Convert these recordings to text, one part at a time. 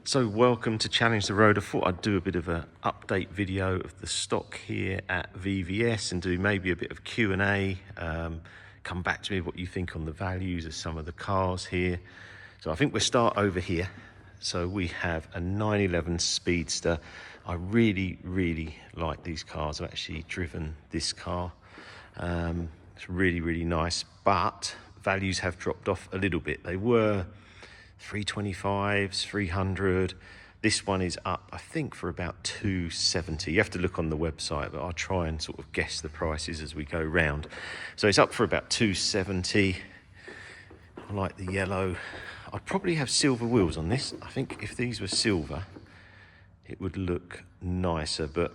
So welcome to Challenge the Road. I thought I'd do a bit of an update video of the stock here at VVS and do maybe a bit of Q&A. Come back to me what you think on the values of some of the cars here. So I think we'll start over here. So we have a 911 Speedster. I really like these cars. I've actually driven this car. It's really nice, but values have dropped off a little bit. They were 325s, 300. This one is up, I think, for about 270. You have to look on the website, but I'll try and sort of guess the prices as we go round. So it's up for about 270. I like the yellow. I'd probably have silver wheels on this. I think if these were silver, it would look nicer, but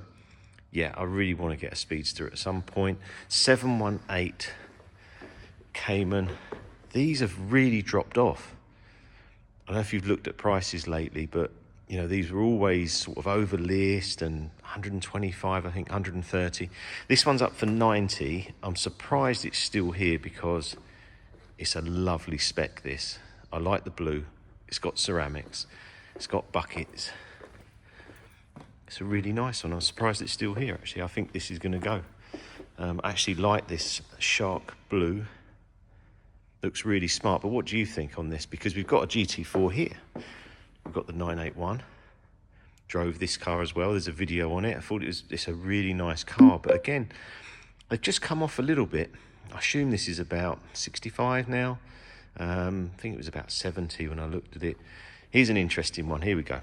yeah, I really want to get a Speedster at some point. 718 Cayman. These have really dropped off. I don't know if you've looked at prices lately, but you know, these were always sort of over list and 125, I think 130. This one's up for 90. I'm surprised it's still here because it's a lovely spec, this. I like the blue. It's got ceramics. It's got buckets. It's a really nice one. I'm surprised it's still here, actually. I think this is going to go. I actually like this shark blue. Looks really smart, but what do you think on this? Because we've got a GT4 here. We've got the 981. Drove this car as well. There's a video on it. I thought it's a really nice car, but again, they've just come off a little bit. I assume this is about 65 now. I think it was about 70 when I looked at it. Here's an interesting one. Here we go.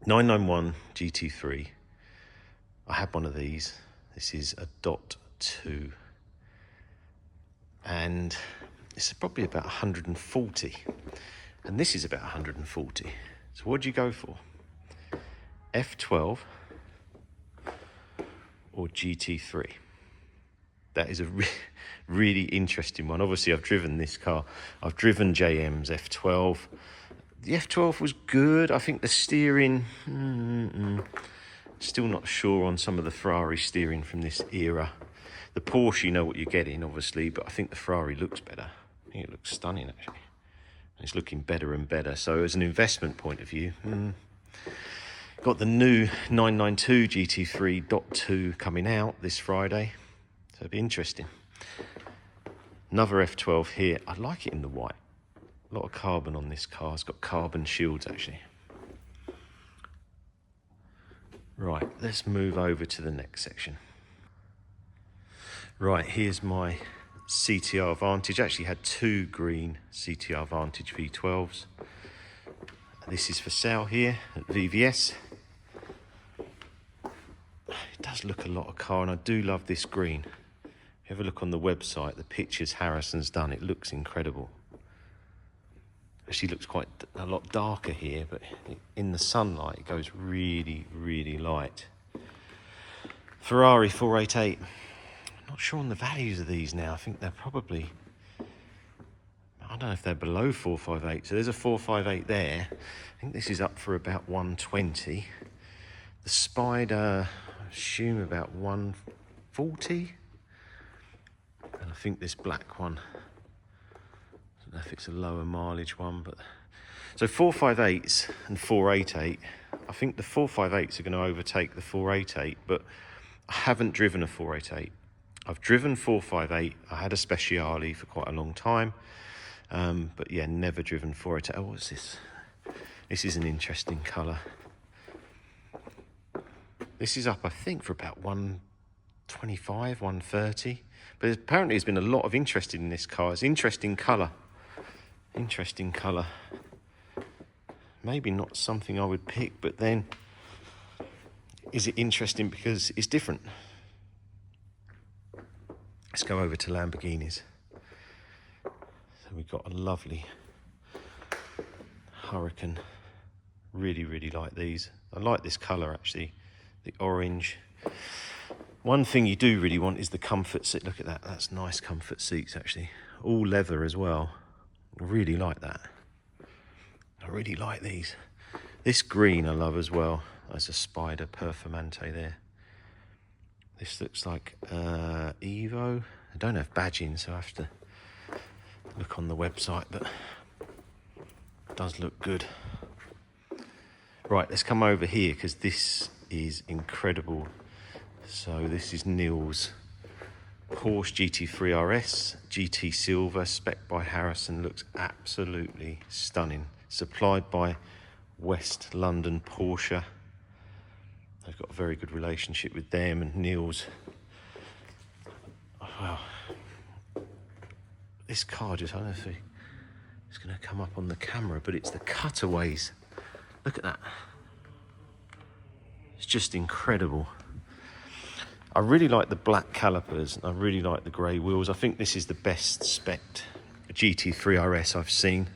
991 GT3. I had one of these. This is a .2. And it's probably about 140, and this is about 140. So what do you go for? F12 or GT3? That is a really interesting one. Obviously, I've driven this car. I've driven JM's F12. The F12 was good. I think the steering, still not sure on some of the Ferrari steering from this era. The Porsche, you know what you're getting, obviously, but I think the Ferrari looks better. I think it looks stunning, actually. It's looking better and better. So as an investment point of view, got the new 992 GT3 coming out this Friday. So it'll be interesting. Another F12 here. I like it in the white. A lot of carbon on this car. It's got carbon shields, actually. Right, let's move over to the next section. Right, here's my CTR Vantage. I actually had two green CTR Vantage V12s. This is for sale here at VVS. It does look a lot of car, and I do love this green. If you ever look on the website, the pictures Harrison's done, it looks incredible. Actually looks quite a lot darker here, but in the sunlight it goes really light. Ferrari 488. Not sure on the values of these now. I think they're probably, I don't know if they're below 458. So there's a 458 there. I think this is up for about 120. The Spider, I assume about 140. And I think this black one, I don't know if it's a lower mileage one, but so 458s and 488. I think the 458s are going to overtake the 488, but I haven't driven a 488. I've driven 458. I had a Speciale for quite a long time. But yeah, never driven 488. Oh, what's this? This is an interesting colour. This is up, I think, for about 125, 130. But apparently there's been a lot of interest in this car. It's interesting colour. Interesting colour. Maybe not something I would pick, but then is it interesting because it's different? Let's go over to Lamborghinis. So we've got a lovely Huracan. Really like these. I like this colour, actually, the orange. One thing you do really want is the comfort seat. Look at that. That's nice comfort seats, actually. All leather as well. I really like that. I really like these. This green I love as well. There's a Spider Performante there. This looks like Evo. I don't have badging, so I have to look on the website, but it does look good. Right, let's come over here because this is incredible. So this is Neil's Porsche GT3 RS, GT Silver, spec by Harrison. Looks absolutely stunning. Supplied by West London Porsche. I've got a very good relationship with them and Neil's. Wow. This car just, I don't know if it's going to come up on the camera, but it's the cutaways. Look at that. It's just incredible. I really like the black calipers. I really like the grey wheels. I think this is the best spec GT3 RS I've seen.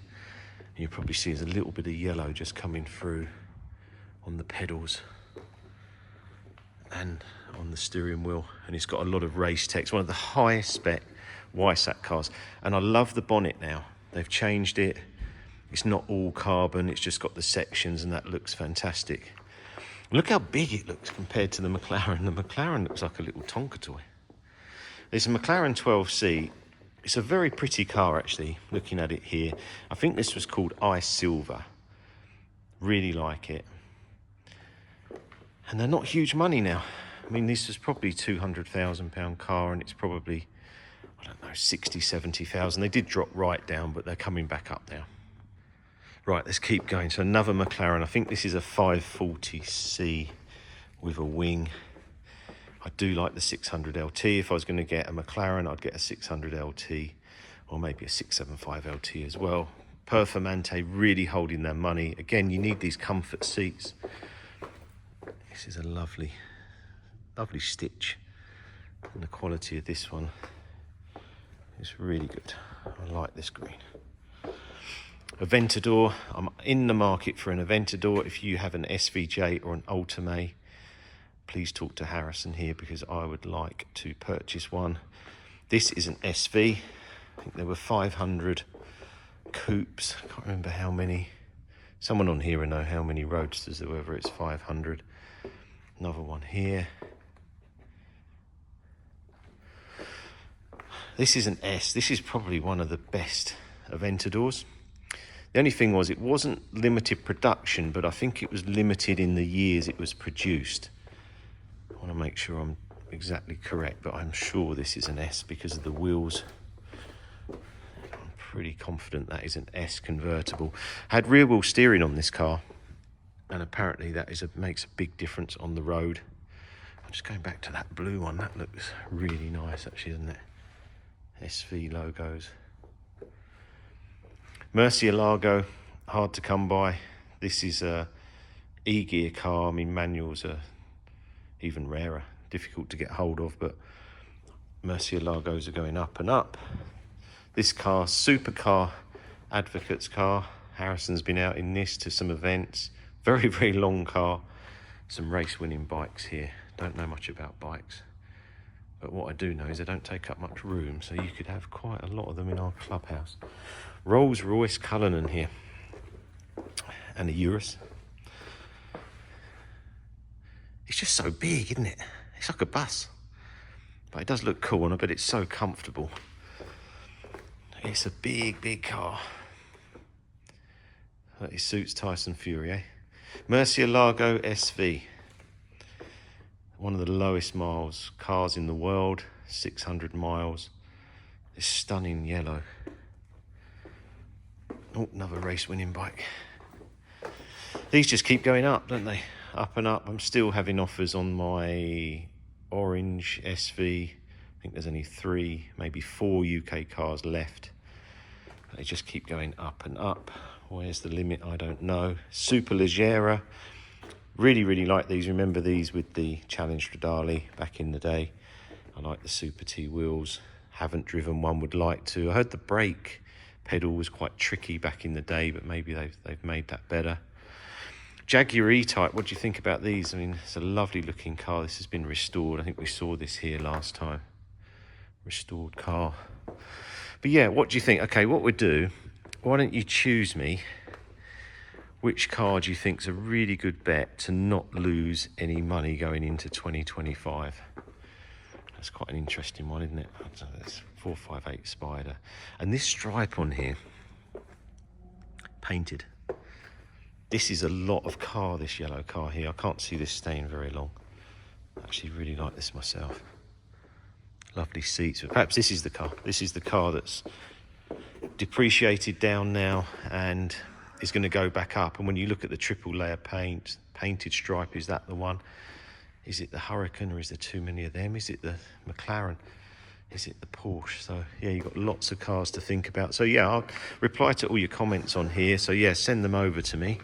You probably see there's a little bit of yellow just coming through on the pedals and on the steering wheel. And it's got a lot of race tech. It's one of the highest spec YSAC cars. And I love the bonnet now. They've changed it. It's not all carbon. It's just got the sections and that looks fantastic. Look how big it looks compared to the McLaren. The McLaren looks like a little Tonka toy. There's a McLaren 12C. It's a very pretty car, actually, looking at it here. I think this was called Ice Silver. Really like it. And they're not huge money now. I mean, this was probably £200,000 car, and it's probably, I don't know, 60, 70,000. They did drop right down, but they're coming back up now. Right, let's keep going. So another McLaren. I think this is a 540C with a wing. I do like the 600 LT. If I was going to get a McLaren, I'd get a 600 LT or maybe a 675 LT as well. Performante really holding their money. Again, you need these comfort seats. This is a lovely, lovely stitch. And the quality of this one is really good. I like this green. Aventador, I'm in the market for an Aventador. If you have an SVJ or an Ultimate, please talk to Harrison here because I would like to purchase one. This is an SV. I think there were 500 coupes. I can't remember how many. Someone on here will know how many roadsters there were, whether it's 500. Another one here. This is an S. This is probably one of the best Aventadors. The only thing was it wasn't limited production, but I think it was limited in the years it was produced. I want to make sure I'm exactly correct, but I'm sure this is an S because of the wheels. I'm pretty confident that is an S convertible. I had rear wheel steering on this car, and apparently that makes a big difference on the road. I'm just going back to that blue one. That looks really nice, actually, doesn't it? SV logos. Murcielago, hard to come by. This is a E-gear car. I mean, manuals are even rarer, difficult to get hold of, but Murcielagos are going up and up. This car, Supercar Advocate's car. Harrison's been out in this to some events. Very, very long car. Some race-winning bikes here. Don't know much about bikes, but what I do know is they don't take up much room, so you could have quite a lot of them in our clubhouse. Rolls-Royce Cullinan here, and a Urus. It's just so big, isn't it? It's like a bus, but it does look cool, and I bet it's so comfortable. It's a big, big car. It suits Tyson Fury, eh? Murcielago SV. One of the lowest miles cars in the world, 600 miles. This stunning yellow. Oh, another race-winning bike. These just keep going up, don't they? Up and up. I'm still having offers on my orange SV. I think there's only 3, maybe 4 UK cars left. They just keep going up and up. Where's the limit? I don't know. Superleggera. Really, really like these. Remember these with the Challenge Stradale back in the day. I like the Super T wheels. Haven't driven one, would like to. I heard the brake pedal was quite tricky back in the day, but maybe they've made that better. Jaguar E-Type, what do you think about these? I mean, it's a lovely looking car. This has been restored. I think we saw this here last time. Restored car. But yeah, what do you think? Okay, what we'll do, why don't you choose me which car do you think is a really good bet to not lose any money going into 2025? That's quite an interesting one, isn't it? That's 458 Spider. And this stripe on here, painted. This is a lot of car, this yellow car here. I can't see this staying very long. I actually really like this myself. Lovely seats. But perhaps this is the car. This is the car that's depreciated down now and is going to go back up. And when you look at the triple layer paint, painted stripe, is that the one? Is it the Hurricane, or is there too many of them? Is it the McLaren? Is it the Porsche? So yeah, you've got lots of cars to think about. So yeah, I'll reply to all your comments on here. So yeah, send them over to me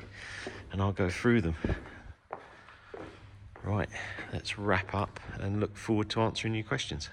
and I'll go through them. Right, let's wrap up and look forward to answering your questions.